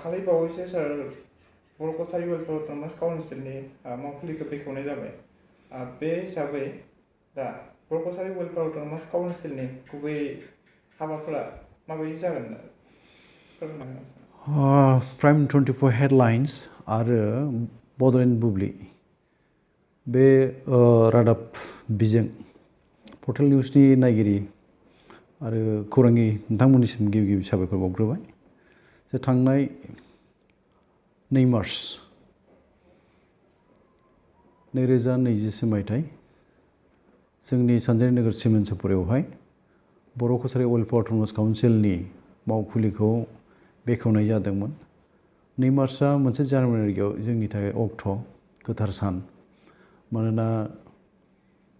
दाखालि बावैसो सार बर' कसारि welfare autonomous काउन्सिलनि मावखुलिखौ बेखेवनाय जाबाय बे हिसाबै दा बर' कसारि वेलफेयार अट'नमास काउन्सिलनि गुबै हाबाफोरा माबायदि जागोन फोरमायनो हागोन? प्राइम 24 हेडलाइन्स आरो बड'लेण्ड बुब्लि बे रादाब बिजों पर्टेल निउसनि नायगिरि आरो खौरांगिरि नोंथांमोननिसिम गिबि गिबि साबायखर बावग्रोबाय जे थांनाय 2 मार्च 2020 मायथाइ जोंनि सानजारि नोगोर सिमेन्ट सापरियावहाय बर' कसारि वेलफेयार अट'नमास काउन्सिलनि मावखुलिखौ बेखेवनाय जादोंमोन। 2 मार्चआ मोनसे जानुवारियाव जोंनि थाखाय अक्ट' गोथार सान मानोना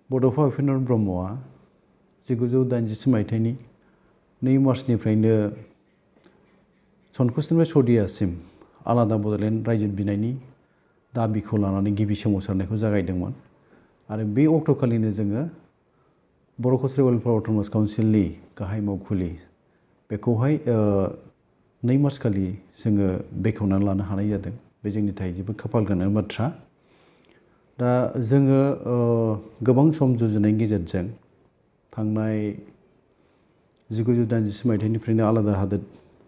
बड'फा उपेन्द्र ब्रह्मआ 1980 मायथाइनि 2 मार्चनिफ्रायनो सनकसनिफ्राय सदियासिम आलादा बड'लेण्ड रायजो बिनायनि दाबिखौ लानानै गिबि सोमावसारनायखौ जागायदोंमोन आरो बे अक्ट'खालिनो जोङो बर' कसारि वेलफेयार अट'नमास काउन्सिलनि गाहाय मावखुलि बेखौहाय 2 मार्च खालि जोङो बेखेवनानै लानो हानाय जादों। बे जोंनि थाखाय जोबोद खाफाल गोनां बाथ्रा। दा जोङो गोबां सम जुजिनायनि गेजेरजों थांनाय 1980 मायथाइनिफ्रायनो आलादा हादोर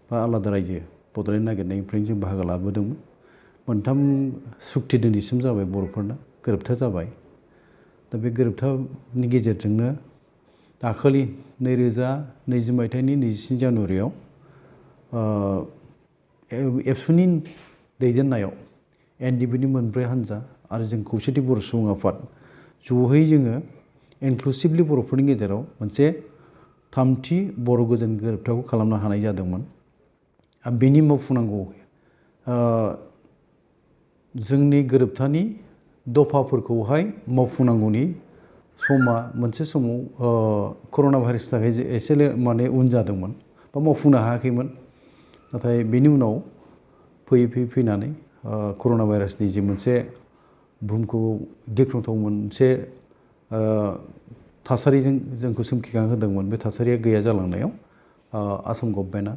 बा आलादा रायजो बड'लेण्ड नागिरनायनिफ्रायनो जों बाहागो लाबोदोंमोन। 3 सुक्ति दिनैसिम जाबाय बर'फोरना गोरोबथा जाबाय। दा बे गोरोबथानि गेजेरजोंनो दाखालि 2020 मायथाइनि 27 जानुवारियाव एबसुनि दैदेननायाव एनडिबिनि 4 हान्जा आरो जों खौसेथि बर' सुबुं आफाद जयै जोङो इनक्लुसिभलि बर'फोरनि गेजेराव मोनसे 3थि बर' गोजोन गोरोबथाखौ खालामनो हानाय जादोंमोन। बेनि मावफुंनांगौ जोंनि गोरोबथानि दफाफोरखौहाय मावफुंनांगौनि समा मोनसे समाव कर'ना भाइरासनि थाखाय एसे माने उन जादोंमोन बा मावफुंनो हायाखैमोन। नाथाय बेनि उनाव फैनानै कर'ना भाइरासनि जि मोनसे बुहुमखौ गिख्रंथाव मोनसे थासारिजों जोंखौ सोमखिखांहोदोंमोन। बे थासारिया गैया जालांनायाव आसाम गभर्नमेन्टआ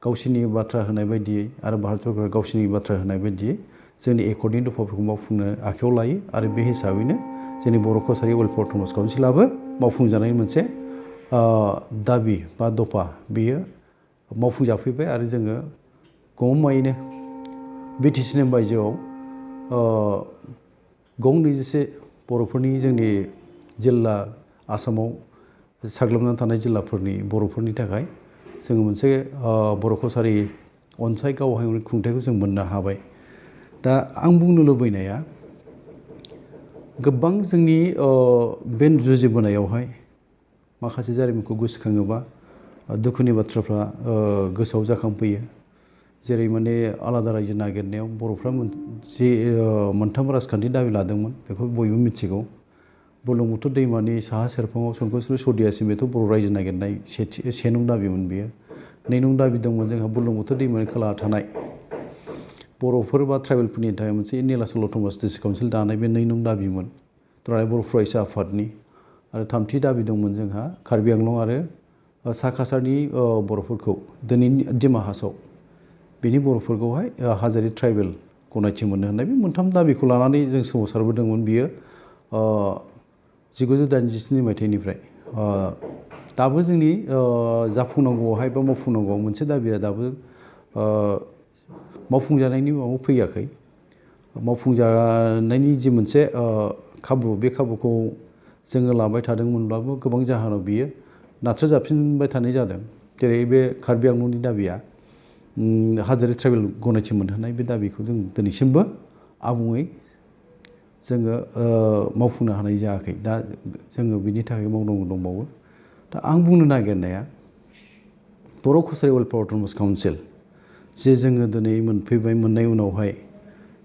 गावसिनि बाथ्रा होनाय बायदियै आरो भारत सरकारा गावसिनि बाथ्रा होनाय बायदियै जोंनि एकर्डनि दफाफोरखौ मावफुंनो आखायाव लायो आरो बे हिसाबैनो जोंनि बर' कसारि वेलफेयार अट'नमास काउन्सिलाबो मावफुंजानायनि मोनसे दाबि बा दफा बेयो मावफुंजाफैबाय आरो जोङो गमामायैनो बिटिसिनि बायजोआव 24 बर'फोरनि जोंनि जिल्ला आसामाव साग्लोबनानै थानाय जिल्लाफोरनि बर'फोरनि थाखाय जोङो मोनसे बर' कसारि अनसाय गावहाय खुंथायखौ जों मोननो हाबाय। दा आं बुंनो लुबैनाया गोबां जोंनि बे जुजिबोनायावहाय माखासे जारिमिनखौ गोसोखाङोबा दुखुनि बाथ्राफ्रा गोसोआव जाखांफैयो। जेरै माने आलादा रायजो नागिरनायाव बर'फ्रा जे 3 राजखान्थि दाबि लादोंमोन बेखौ बयबो मिथिगौ। बुरलुंबुथुर दैमानि साहा सेरफाङाव सनकसनिफ्राय सदियासिम बेथ' बर' रायजो नागिरनाय 1 नं दाबिमोन बेयो। 2 नं दाबि दंमोन जोंहा बुरलुंबुथुर दैमानि खोलाहा थानाय बर'फोर बा ट्राइबेलफोरनि थाखाय मोनसे निलाचल अट'नमास डिस्ट्रिक्ट काउन्सिल दानाय बे 2 नं दाबिमोन दुलाराय बर' फरायसा आफादनि। आरो 3थि दाबि दंमोन जोंहा कार्बि आंलं आरो सा काछारनि बर'फोरखौ दिनैनि डिमा हासाव बेनि बर'फोरखौहाय हाजोआरि ट्राइबेल गनायथि मोननो होननाय बे 3 दाबिखौ लानानै जों सोमावसारबोदोंमोन। बियो 1987 मायथाइनिफ्राय दाबो जोंनि जाफुंनांगौआवहाय बा मावफुंनांगौआव मोनसे दाबिया दाबो मावफुंजानायनि माबायाव फैयाखै। मावफुंजानायनि जि मोनसे खाबु बे खाबुखौ जोङो लाबाय थादोंमोनब्लाबो गोबां जाहोनाव बियो नाथ्रोजाफिनबाय थानाय जादों। जेरै बे कार्बि आंलंनि दाबिया हाजोआरि ट्राइबेल गनायथि मोनहोनाय बे दाबिखौ जों दिनैसिमबो आबुङै जोङो मावफुंनो हानाय जायाखै। दा जोङो बिनि थाखाय मावनांगौ दंबावो। दा आं बुंनो नागिरनाया बर' कसारि वेलफेयार अट'नमास काउन्सिल जे जोङो दिनै मोनफैबाय मोननाय उनावहाय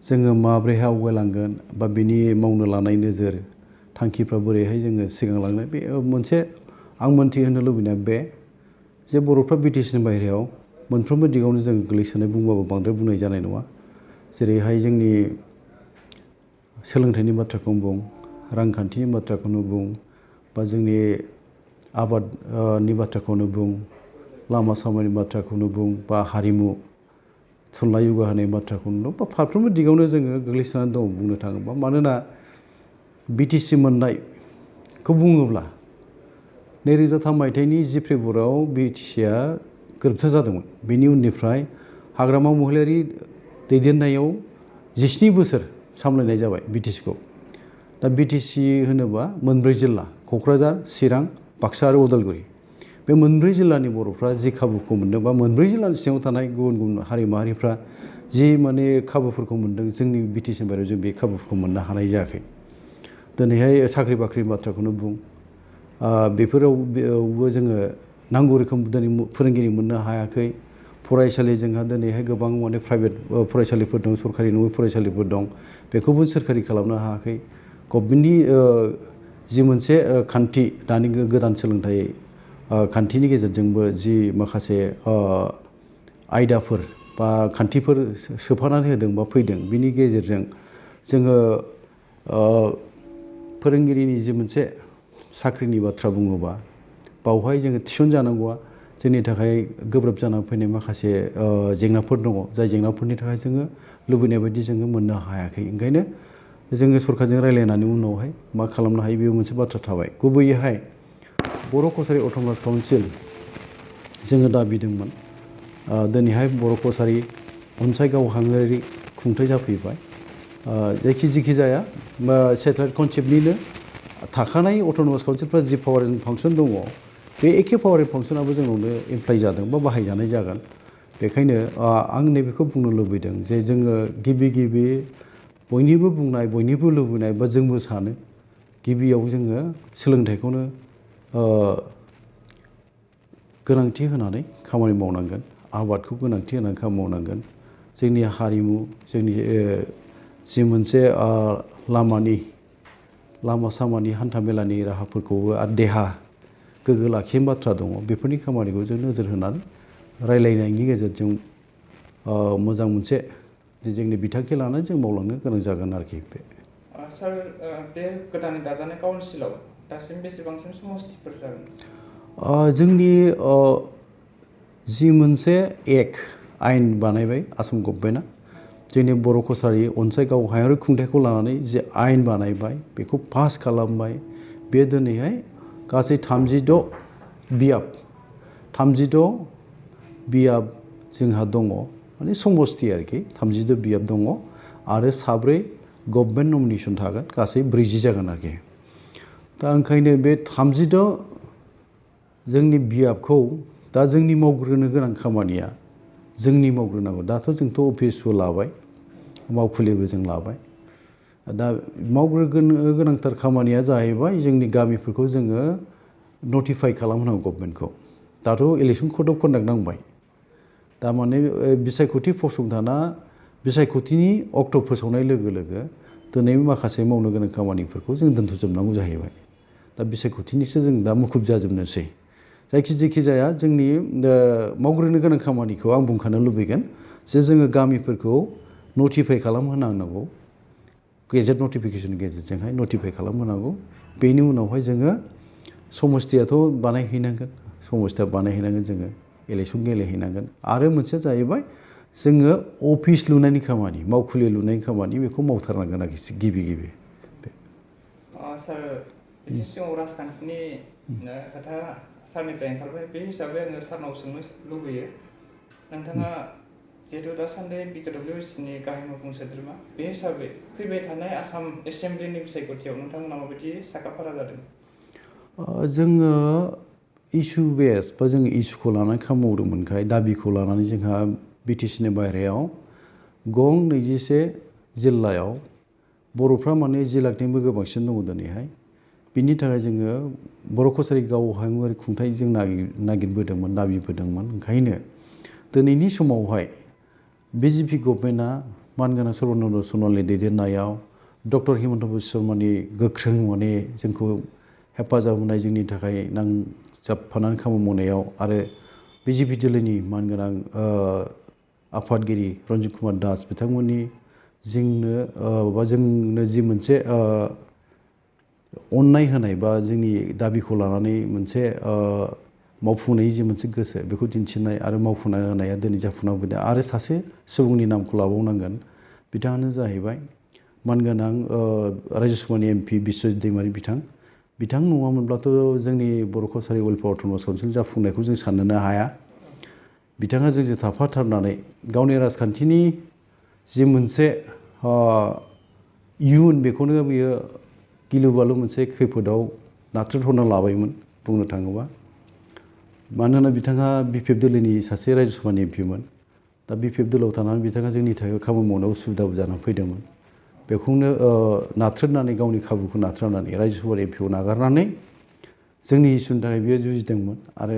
जोङो माब्रैहाय आवगायलांगोन बा बिनि मावनो लानाय नोजोर थांखिफ्रा बोरैहाय जोङो सिगांलांनो बे मोनसे आं मोनथिहोनो लुबैनाया बे जे बर'फ्रा बिटिसिनि बाहेरायाव मोनफ्रोमबो दिगावनो जों गोग्लैसोनाय बुंबाबो बांद्राय बुंनाय जानाय नङा। जेरैहाय जोंनि सोलोंथाइनि बाथ्राखौनो बुं, रांखान्थिनि बाथ्राखौनो बुं, बा जोंनि आबादनि बाथ्राखौनो बुं, लामा सामानि बाथ्राखौनो बुं, बा हारिमु थुनलाइ जौगाहोनाय बाथ्राखौ नुदों बा फारफ्रोमबो दिगावनो जोङो गोग्लैसोनानै दं बुंनो थाङोबा मानोना बिटिसि मोननायखौ बुङोब्ला 2003 मायथाइनि 10 फेब्रुवारियाव बिटिसिआ गोरोबथा जादोंमोन बेनि उननिफ्राय हाग्रामा महिलारि दैदेननायाव 17 बोसोर सामलायनाय जाबाय बिटिसिखौ दा बिटिसि होनोबा मोनब्रै जिल्ला क'क्राझार चिरां बाक्सा आरो उदालगुरि बे मोनब्रै जिल्लानि बर'फ्रा जि खाबुखौ मोनदों बा मोनब्रै जिल्लानि सिङाव थानाय गुबुन गुबुन हारि माहारिफ्रा जि माने खाबुफोरखौ मोनदों जोंनि बिटिसिनि बाहेरायाव जों बे खाबुफोरखौ मोननो हानाय जायाखै दिनैहाय साख्रि बाख्रिनि बाथ्राखौनो बुं बेफोरावबो जोङो नांगौ रोखोम दिनै फोरोंगिरि मोननो हायाखै फरायसालि जोंहा दिनैहाय गोबां माने प्राइभेट फरायसालिफोर दं सरकारि नङै फरायसालिफोर दं बेखौबो सोरखारि खालामनो हायाखै गभर्नमेन्टनि जि मोनसे खान्थि दानि गोदान सोलोंथाइ खान्थिनि गेजेरजोंबो जि माखासे आयदाफोर बा खान्थिफोर सोफानानै होदों बा फैदों बिनि गेजेरजों जोङो फोरोंगिरिनि जि मोनसे साख्रिनि बाथ्रा बुङोबा बावहाय जोङो थिसनजानांगौआ जोंनि थाखाय गोब्राब जानानै फैनाय माखासे जेंनाफोर दङ जाय जेंनाफोरनि थाखाय जोङो लुबैनाय बायदि जोङो मोननो हायाखै ओंखायनो जोङो सरकारजों रायज्लायनानै उनावहाय मा खालामनो हायो बेयो मोनसे बाथ्रा थाबाय गुबैयैहाय बर' कसारि अट'नमास काउन्सिल जोङो दाबिदोंमोन दिनैहाय बर' कसारि अनसायगावहाङारि खुंथाय जाफैबाय जेखि जाया सेटेलाइट कनसेप्टनिनो थाखानाय अट'नमास काउन्सिलफ्रा जि पावार एन्ड फांसन दङ बे एखे पावार एन्ड फांसनाबो जोंनावनो एप्लाइ जादों बा बाहायजानाय जागोन बेखायनो आं नैबेखौ बुंनो लुबैदों जे जोङो गिबि बयनिबो बुंनाय बयनिबो लुबैनाय बा जोंबो सानो गिबियाव जोङो सोलोंथाइखौनो गोनांथि होनानै खामानि मावनांगोन आबादखौ गोनांथि होनानै खामानि मावनांगोन जोंनि हारिमु जोंनि जि मोनसे लामा सामानि हान्था मेलानि राहाफोरखौबो आरो देहा गोग्गो लाखिनाय बाथ्रा दङ बेफोरनि खामानिखौ जों नोजोर होनानै रायलायनायनि गेजेरजों मोजां मोनसे जोंनि बिथांखि लानानै जों मावलांनो गोनां जागोन आरोखि बे सार बे गोदानै दाजानाय काउन्सिलाव दासिम बेसेबांसिम समस्थिफोर जागोन जोंनि जि मोनसे आयेन बानायबाय आसाम गभर्नमेन्टआ जोंनि बर' कसारि अनसायगावहाङारि खुंथायखौ लानानै जे आयेन बानायबाय बेखौ पास खालामबाय बे दिनैहाय गासै 36 बियाब जोंहा दङ माने समस्ति आरोखि 36 बियाब दङ आरो 7 गभर्नमेन्ट नमिनेसन थागोन गासै 40 जागोन आरोखि दा ओंखायनो बे 36 जोंनि बियाबखौ दा जोंनि मावग्रोनो गोनां खामानिया जोंनि मावग्रोनांगौ दाथ' जोंथ' अफिसबो लाबाय मावखुलिबो जों लाबाय दा मावग्रोनो गोनांथार खामानिया जाहैबाय जोंनि गामिफोरखौ जोङो नटिफाइ खालामहोनांगौ गभर्नमेन्टखौ दाथ' इलेक्सन कड अफ कन्डाक्ट नांबाय दामाने बिसायख'थि फसंथाना बिसायख'थिनि अक्ट' फोसावनाय लोगो लोगो दिनै माखासे मावनो गोनां खामानिफोरखौ जों दोनथ'जोबनांगौ जाहैबाय दा बिसायख'थिनिसो जों दा मुखुब जाजोबनोसै जायखि जाया जोंनि मावग्रोनो गोनां खामानिखौ आं बुंखानो लुबैगोन जे जोङो गामिफोरखौ नटिफाइ खालामहोनांगौ गेजेट नटिफिकेसननि गेजेरजोंहाय नटिफाइ खालामहोनांगौ बेनि उनावहाय जोङो समस्तियाथ' बानायहैनांगोन जोङो इलेक्सन गेलेहैनांगोन आरो मोनसेया जाहैबाय जोङो अफिस लुनायनि खामानि मावखुलि लुनायनि खामानि बेखौ मावथारनांगोन आरोखि गिबि सार एसे सिगाङाव राजखान्थिनि खोथा सारनिफ्राय ओंखारबाय बे हिसाबै आङो सारनाव सोंनो लुबैयो नोंथाङा जिहेतु दासान्दि BKWSनि गाहाय मावफुं सोद्रोमा बे हिसाबै फैबाय थानाय आसाम एसेम्ब्लिनि बिसायख'थियाव नोंथांमोना माबायदि साखाफारा जादों जोङो इसु बेस बा जोङो इसुखौ लानानै खामानि मावदोंमोनखाय दाबिखौ लानानै जोंहा बिटिसिनि बाहेरायाव गं 21 जिल्लायाव बर'फ्रा माने 1 लाखनिबो गोबांसिन दङ दिनैहाय बिनि थाखाय जोङो बर' कसारि गावहाङारि खुंथाय जों नागिरबोदोंमोन दाबिबोदोंमोन ओंखायनो दिनैनि समावहाय बिजेपि गभर्नमेन्टआ मानगोनां सर्बानन्द सन'वालनि दैदेननायाव डक्टर हिमन्त बिश्व शर्मानि गोख्रों माने जोंखौ हेफाजाब होनाय जोंनि थाखाय नांजाबफानानै खामानि मावनायाव आरो बिजेपि दोलोनि मानगोनां आफादगिरि रन्जित कुमार दास बिथांमोननि जोंनो जि मोनसे अननाय होनाय बा जोंनि दाबिखौ लानानै मोनसे मावफुंनायनि जि मोनसे गोसो बेखौ दिन्थिनाय आरो मावफुंना होनाया दिनै जाफुंना फैदों आरो सासे सुबुंनि नामखौ लाबावनांगोन बिथाङानो जाहैबाय मानगोनां रायजोसभानि एमपि बिश्वजित दैमारि बिथां नङामोनब्लाथ' जोंनि बर' कसारि वेलफेयार अट'नमास काउन्सिल जाफुंनायखौ जों साननोनो हाया बिथाङा जोंजों थाफाथारनानै गावनि राजखान्थिनि जि मोनसे इयुन बेखौनो बियो गिलु बालु मोनसे खैफोदाव नाथ्रोदहरना लाबायमोन बुंनो थाङोबा मानोना बिथाङा बिपिएफ दोलोनि सासे रायजोसभानि एमपिमोन दा बिपिएफ दोलोआव थानानै बिथाङा जोंनि थाखाय खामानि मावनायाव उसुबिदाबो जानानै फैदोंमोन बेखौनो नाथ्रोदनानै गावनि खाबुखौ नाथ्रोदनानै रायजोसभानि एमपिखौ नागारनानै जोंनि इसुनि थाखाय बियो जुजिदोंमोन आरो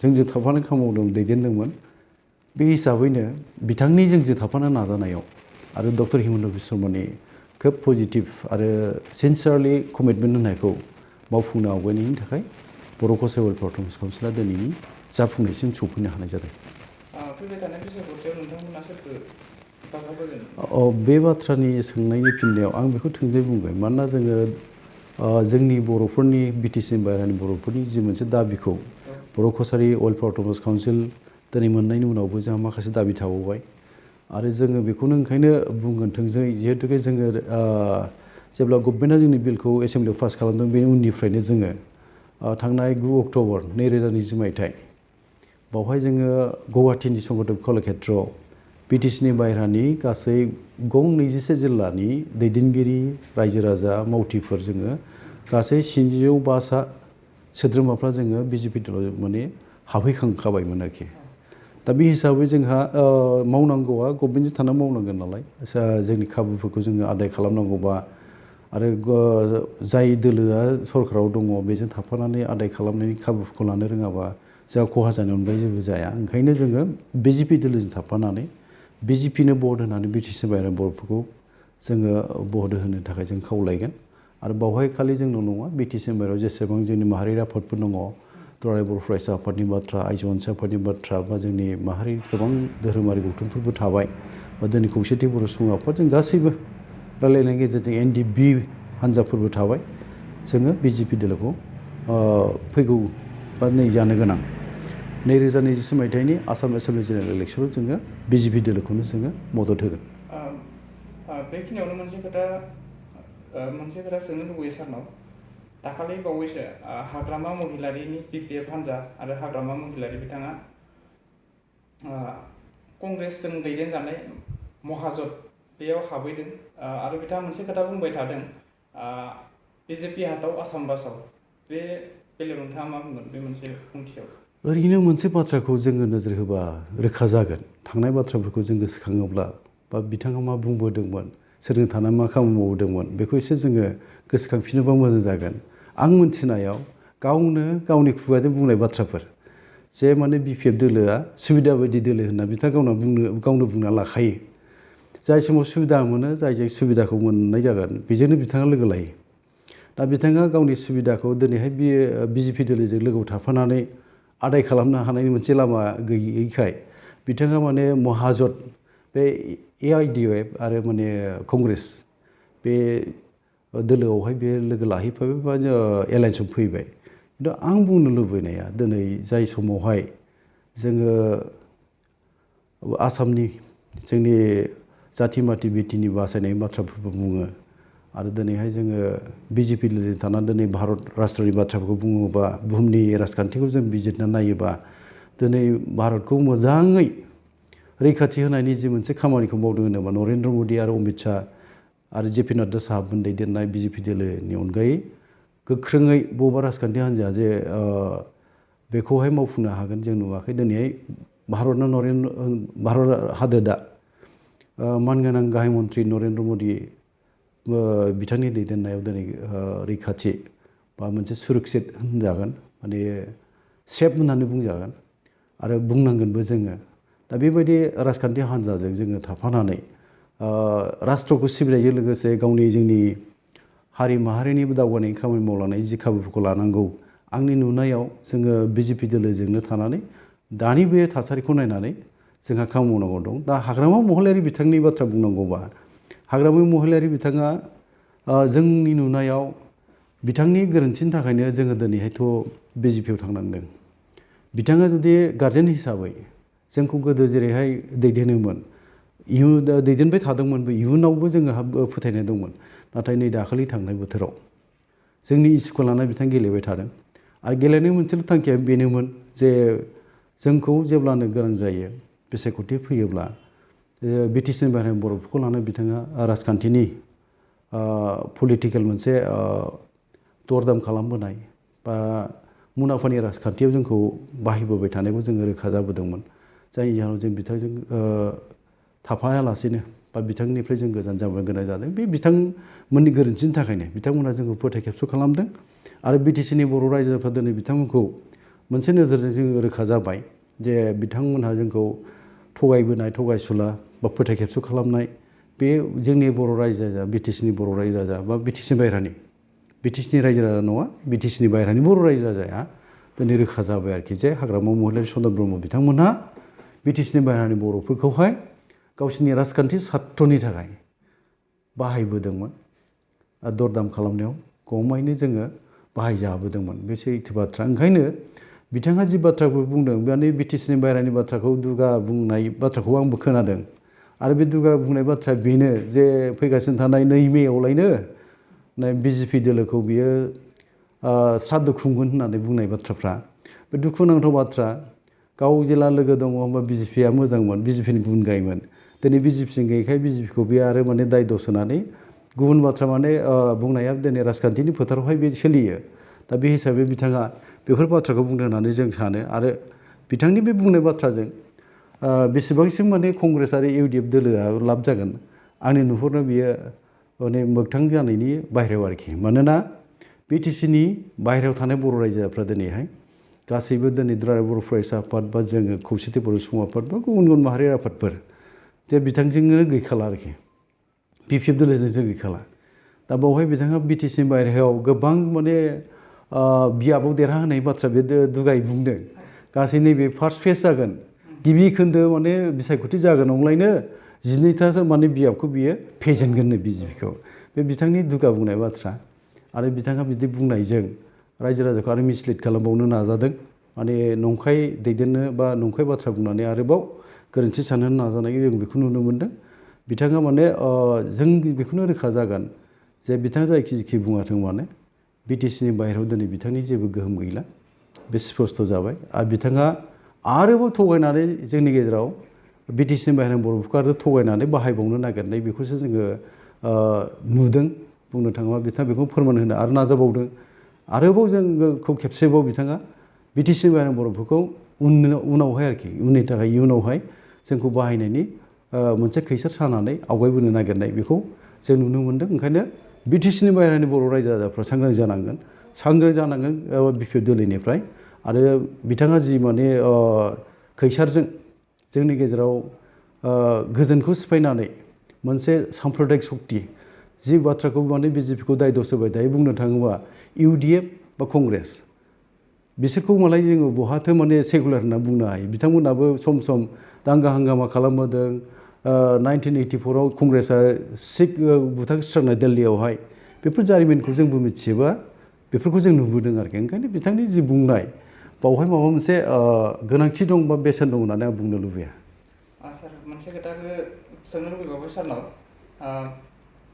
जोंजों थाफानानै खामानि मावदोंमोन दैदेनदोंमोन बे हिसाबैनो बिथांनि जोंजों थाफानो नाजानायाव आरो डक्टर हिमन्त बिश्व शर्मानि खोब पजिटिभ आरो सिनसियारलि कमिटमेन्ट होनायखौ मावफुंनो आवगायनायनि थाखाय बर' कसारि वेलफेयार अट'नमास काउन्सिला दिनैनि जाफुंनायसिम सौफैनो हानाय जादों फैबाय थानाय बिसायख'थियाव नोंथांमोना सोरखौ हेफाजाब बे होगोन बाथ्रानि सोंनायनि फिननायाव आं बेखौ थोंजोङै बुंबाय मानोना जोङो जोंनि बर'फोरनि बिटिसिनि बाहेरानि बर'फोरनि जि मोनसे दाबिखौ बर' कसारि वेलफेयार अट'नमास काउन्सिल दिनै मोननायनि उनावबो जोंहा माखासे दाबि थाबावबाय आरो जोङो बेखौनो ओंखायनो बुंगोन थोंजोङै जिहेतुके जोङो जेब्ला गभर्नमेन्टआ जोंनि बिलखौ एसेम्बलियाव पास खालामदों बे उननिफ्रायनो जोङो थांनाय 9 अक्ट'बर 2020 मायथाइ बावहाय जोङो गुवाहाटीनि संगतब कलाक्षेत्रआव बिटिसिनि बाहेरानि गासै गं 21 जिल्लानि दैदेनगिरि रायजो राजा मावथिफोर जोङो गासै 705 सोद्रोमाफ्रा जोङो बिजेपि दलाव माने हाबहैखांखाबायमोन आरोखि दा बे हिसाबै जोंहा मावनांगौआ गभर्नमेन्टजों थाना मावनांगोन नालाय जोंनि खाबुफोरखौ जोङो आदाय खालामनांगौबा आरो जाय दोलोआ सरकाराव दङ बेजों थाफानानै आदाय खालामनायनि खाबुफोरखौ लानो रोङाबा जोंहा खहा जानायनि अनगायै जेबो जाया ओंखायनो जोङो बिजेपि दोलोजों थाफानानै बिजेपिनो भट होनानै बिटिसि बाहेरानि बर'फोरखौ जोङो भट होनो थाखाय जों खावलायगोन आरो बावहाय खालि जोंनाव नङा बिटिसि बाहेरायाव जेसेबां जोंनि माहारियारि आफादफोर दङ दुलाराय बर' फरायसा आफादनि बाथ्रा आइजो अनसाय आफादनि बाथ्रा बा जोंनि माहारि गोबां धोरोमारि गौथुमफोरबो थाबाय बा दिनै खौसेथि बर' सुबुं आफाद जों गासैबो रायलायनायनि गेजेरजों एनडिबि हान्जाफोरबो थाबाय जोङो बिजेपि दोलोखौ फैगौ बा नै जानो गोनां 2020 मायथाइनि आसाम एसेम्बलि जेनेरेल इलेक्सनाव जोङो बिजेपि दोलोखौनो जोङो मदद होगोन बेखिनियावनो मोनसे खोथा सोंनो लुबैयो सारनाव दाखालि बावैसो हाग्रामा महिलारिनि बिपिएफ हान्जा आरो हाग्रामा महिलारि बिथाङा कंग्रेसजों दैदेनजानाय महाजोत बेयाव हाबहैदों आरो बिथाङा मोनसे खोथा बुंबाय थादों बिजेपि हाथाव आसाम बासाव बे बेलायाव नोंथाङा मा बुंगोन बे मोनसे ओंथियाव ओरैनो मोनसे बाथ्राखौ जोङो नोजोर होबा रोखा जागोन थांनाय बाथ्राफोरखौ जों गोसोखाङोब्ला बा बिथाङा मा बुंबोदोंमोन सोरजों थानानै मा खामानि मावदोंमोन बेखौ एसे जोङो गोसोखांफिनोबा मोजां जागोन आं मोनथिनायाव गावनो गावनि खुगाजों बुंनाय बाथ्राफोर जे माने बिपिएफ दोलोआ सुबिदा बायदि दोलो होनना बिथाङा गावनो बुंना लाखायो जाय समाव सुबिदा मोनो जायजों सुबिदाखौ मोननाय जागोन बेजोंनो बिथाङा लोगो लायो दा बिथाङा गावनि सुबिदाखौ दिनैहाय बिजेपि दोलोजों लोगोआव थाफानानै आदाय खालामनो हानायनि मोनसे लामा गैयैखाय बिथाङा माने महाजोत बे एआइडिएफ आरो माने कंग्रेस बे दोलोआवहाय बे लोगो लाहैफाबाय बा एलायन्सआव फैबाय खिन्थु आं बुंनो लुबैनाया दिनै जाय समावहाय जोङो आसामनि जोंनि जाथि माथि बिटिनि बासायनायनि बाथ्राफोरबो बुङो आरो दिनैहाय जोङो बिजेपि दोलोजों थानानै दिनै भारत राष्ट्रनि बाथ्राफोरखौ बुङोबा बुहुमनि राजखान्थिखौ जों बिजिरना नायोबा दिनै भारतखौ मोजाङै रैखाथि होनायनि जि मोनसे खामानिखौ मावदों होनोबा नरेन्द्र मदि आरो अमित शाह आरो जेपि नाड्डा साहाबमोन दैदेननाय बिजेपि दोलोनि अनगायै गोख्रोङै बबेबा राजखान्थि हान्जाया जे बेखौहाय मावफुंनो हागोन जों नुवाखै दिनैहाय भारत हादोरा मानगोनां गाहाय मन्त्रि नरेन्द्र मदि बिथांनि दैदेननायाव दिनै रैखाथि बा मोनसे सुरक्षित होनजागोन माने सेफ होननानै बुंजागोन आरो बुंनांगोनबो जोङो दा बेबायदि राजखान्थि हान्जाजों जोङो थाफानानै राष्ट्रखौ सिबिनायजों लोगोसे जोंनि हारि माहारिनिबो दावगानायनि खामानि मावलांनाय जि खाबुफोरखौ लानांगौ आंनि नुनायाव जोङो बिजेपि दोलोजोंनो थानानै दानि बे थासारिखौ नायनानै जोंहा खामानि मावनांगौ दं दा हाग्रामा महिलारि बिथांनि बाथ्रा बुंनांगौबा हाग्रामा महिलारि बिथाङा जोंनि नुनायाव बिथांनि गोरोन्थिनि थाखायनो जोङो दिनैहायथ' बिजेपिआव थांनांदों बिथाङा जुदि गार्जेन हिसाबै जोंखौ गोदो जेरैहाय दैदेनोमोन इयुन दैदेनबाय थादोंमोनबो इयुनावबो जोंहा फोथायनाय दंमोन नाथाय नै दाखालि थांनाय बोथोराव जोंनि स्कुल लानानै बिथां गेलेबाय थादों आरो गेलेनायनि मोनसेल' थांखिया बेनोमोन जे जोंखौ जेब्लानो गोनां जायो बिसायख'थि फैयोब्ला बिटिसिनि बाहेरानि बर'फोरखौ लानानै बिथाङा राजखान्थिनि पलिटिकेल मोनसे दरदाम खालामबोनाय बा मुनाफानि राजखान्थियाव जोंखौ बाहायबोबाय थानायखौ जोङो रोखा जाबोदोंमोन जायनि जाहोनाव जों बिथांजों थाफायालासेनो बा बिथांनिफ्राय जों गोजान जाबोनो गोनां जादों बे बिथांमोननि गोरोन्थिनि थाखायनो बिथांमोनहा जोंखौ फोथाय खेबस' खालामदों आरो बिटिसिनि बर' रायजोफ्रा दिनै बिथांमोनखौ मोनसे नोजोरजों जोङो रोखा जाबाय जे बिथांमोनहा जोंखौ थगायबोनाय थगायसुला बा फोथाय खेबस' खालामनाय बे जोंनि बर' रायजो राजा बिटिसिनि बर' रायजो राजा बा बिटिसि बाहेरानि बिटिसिनि रायजो राजा नङा बिटिसिनि बाहेरानि बर' रायजो राजाया दिनै रोखा जाबाय आरोखि जे हाग्रामा महिलारि चन्द्र ब्रह्म बिथांमोनहा बिटिसिनि बाहेरानि बर'फोरखौहाय गावसिनि राजखान्थि सार्थनि थाखाय बाहायबोदोंमोन दरदाम खालामनायाव गमायैनो जोङो बाहायजाबोदोंमोन बे सैथो बाथ्रा ओंखायनो बिथाङा जि बाथ्राखौ बुंदों माने बिटिसिनि बाहेरानि बाथ्राखौ दुगा बुंनाय बाथ्राखौ आंबो खोनादों आरो बे दुगा बुंनाय बाथ्राया बेनो जे फैगासिनो थानाय 2 मेआवलायनो बिजेपि दोलोखौ बियो श्राद्ध खुंगोन होननानै बुंनाय बाथ्राफ्रा बे दुखुनांथाव बाथ्रा गाव जेला लोगो दङ होमबा बिजेपिया मोजांमोन बिजेपिनि गुन गायोमोन दिनै बिजेपिजों गैयैखाय बिजेपिखौ बे आरो माने दाय दस होनानै गुबुन बाथ्रा माने बुंनाया दिनै राजखान्थिनि फोथारावहाय बे सोलियो दा बे हिसाबै बिथाङा बेफोर बाथ्राखौ बुंदों होननानै जों सानो आरो बिथांनि बे बुंनाय बाथ्राजों बेसेबांसिम माने कंग्रेस आरो इउडिएफ दोलोआ लाब जागोन आंनि नुहुरनो बियो माने मोगथां जानायनि बाहेरायाव आरोखि मानोना बिटिसिनि बाहेरायाव थानाय बर' रायजोफ्रा दिनैहाय गासैबो दिनै दुलाराय बर' फरायसा आफाद बा जोङो खौसेथि बर' सुबुं आफाद बा गुबुन गुबुन माहारियारि आफादफोर जे बिथांजोंनो गैखाला आरोखि बिपिएफ दोलोजों जों गैखाला दा बावहाय बिथाङा बिटिसिनि बाहेरायाव गोबां माने बियाबाव देरहाहोनाय बाथ्रा बे दुगाय बुंदों गासै नैबे फार्स्ट फेज जागोन गिबि खोन्दो माने बिसायख'थि जागोन नंलायनो 12थासो माने बियाबखौ बियो फेजेनगोननो बिजेपिखौ बे बिथांनि दुगा बुंनाय बाथ्रा आरो बिथाङा बिदि बुंनायजों रायजो राजाखौ आरो मिसलिड खालामबावनो नाजादों माने नंखाय दैदेननो बा नंखाय बाथ्रा बुंनानै आरोबाव गोरोन्थि सानहोनो नाजानाय जों बेखौ नुनो मोनदों बिथाङा माने जों बेखौनो रोखा जागोन जे बिथाङा जायखि जिखि बुङाथों माने बिटिसिनि बाहेरायाव दिनै बिथांनि जेबो गोहोम गैला बे स्पष्ट जाबाय आरो बिथाङा आरोबाव थगायनानै जोंनि गेजेराव बिटिसिनि बाहेरानि बर'फोरखौ आरो थगायनानै बाहायबावनो नागिरनाय बेखौसो जोङो नुदों बुंनो थाङोब्ला बिथाङा बेखौ फोरमान होनो आरो नाजाबावदों आरोबाव जोंखौ खेबसेबाव बिथाङा बिटिसिनि बाहेरानि बर'फोरखौ उनावहाय आरोखि उननि थाखाय इयुनावहाय जोंखौ बाहायनायनि मोनसे खैसार सानानै आवगायबोनो नागिरनाय बेखौ जों नुनो मोनदों ओंखायनो बिटिसिनि बाहेरानि बर' रायजो राजाफ्रा सांग्रां जानांगोन बिपिएफ दोलोनिफ्राय आरो बिथाङा जि माने खैसारजों जोंनि गेजेराव गोजोनखौ सिफायनानै मोनसे साम्प्रदायिक सक्ति जि बाथ्राखौ माने बिजेपिखौ दाय दस होबाय थायो बुंनो थाङोबा इउडिएफ बा कंग्रेस बिसोरखौ मालाय जोङो बहाथो माने सेकुलार होनना बुंनो हायो बिथांमोनाबो सम सम दांगा हांगामा खालामबोदों 1984आव कंग्रेसआ सिख बुथारस्रांनाय दिल्लीयावहाय बेफोर जारिमिनखौ जोंबो मिथियोबा बेफोरखौ जों नुबोदों आरोखि ओंखायनो बिथांनि जि बुंनाय बावहाय माबा मोनसे गोनांथि दं बा बेसेन दं होननानै आं बुंनो लुबैया सार मोनसे खोथाखौ सोंनो लुबैबावबाय सारनाव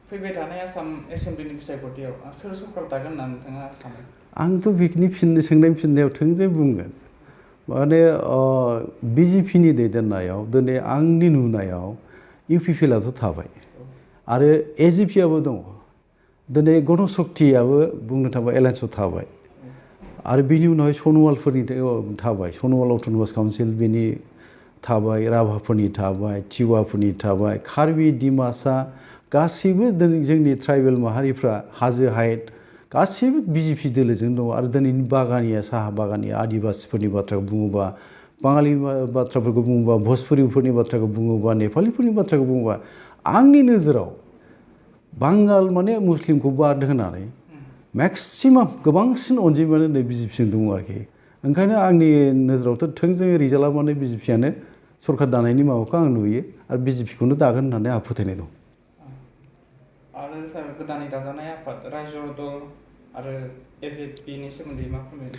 फैबाय थानाय आसाम एसेमब्लिनि बिसायख'थियाव सोर सरकार दागोन होनना नोंथाङा सानो आंथ' बेनि सोंनाय फिननायाव थोंजों बुंगोन माने बिजेपिनि दैदेननायाव दिनै आंनि नुनायाव इउपिपिएलआथ' थाबाय आरो एजिपिआबो दङ दिनै गणशक्तियाबो बुंनो थाङोबा एलायन्सआव थाबाय आरो बिनि उनावहाय सनवालफोरनि थाबाय सनवाल अट'नमास काउन्सिल बेनि थाबाय राभाफोरनि थाबाय टिवाफोरनि थाबाय कार्बि डिमासा गासैबो जोंनि ट्राइबेल माहारिफ्रा हाजो हायेन गासैबो बिजेपि दोलोजों दङ आरो दिनैनि बागानिया साहा बागानिया आदिबासिफोरनि बाथ्राखौ बुङोबा बाङालि बाथ्राफोरखौ बुङोबा भजपुरिफोरनि बाथ्राखौ बुङोबा नेपालिफोरनि बाथ्राखौ बुङोबा आंनि नोजोराव बांगाल माने मुस्लिमखौ बाद होनानै मेक्सिमाम गोबांसिन अनजिमायानो नै बिजेपिजों दङ आरोखि ओंखायनो आंनि नोजोरावथ' थोंजोङै रिजाल्टआ माने बिजेपियानो सरकार दानायनि माबाखौ आं नुयो आरो बिजेपिखौनो दागोन होननानै आंहा फोथायनाय दं आरो सार गोदानै दाजानाय आफाद रायजो दल आरो एजेपिनि सोमोन्दै मा फोरमायनो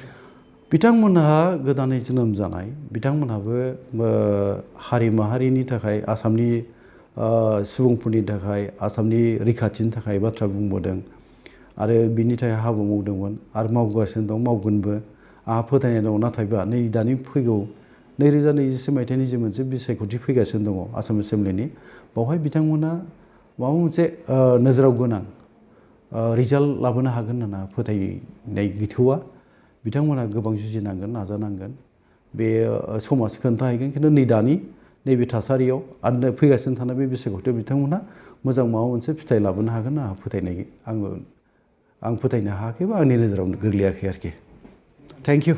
बिथांमोनहा गोदानै जोनोम जानाय बिथांमोनहाबो हारि माहारिनि थाखाय आसामनि सुबुंफोरनि थाखाय आसामनि रैखाथिनि थाखाय बाथ्रा बुंबोदों आरो बिनि थाखाय हाबा मावदोंमोन आरो मावगासिनो दं मावगोनबो आंहा फोथायनाय दं नाथायबा नै दानि फैगौ 2024 मायथाइनि जे मोनसे बिसायख'थि फैगासिनो दङ आसाम एसेम्बलिनि बावहाय बिथांमोना माबा मोनसे नोजोराव गोनां रिजाल्ट लाबोनो हागोन होनना फोथायनाय गैथ'वा बिथांमोना गोबां जुजिनांगोन नाजानांगोन बे समासो खोन्थाहैगोन खिन्थु नै दानि नैबे थासारियाव आरो फैगासिनो थानाय बे बिसायख'थियाव बिथांमोना मोजां माबा मोनसे फिथाइ लाबोनो हागोन होनना आं फोथायनो हायाखै बा आंनि नोजोराव गोग्लैयाखै आरोखि थेंक इउ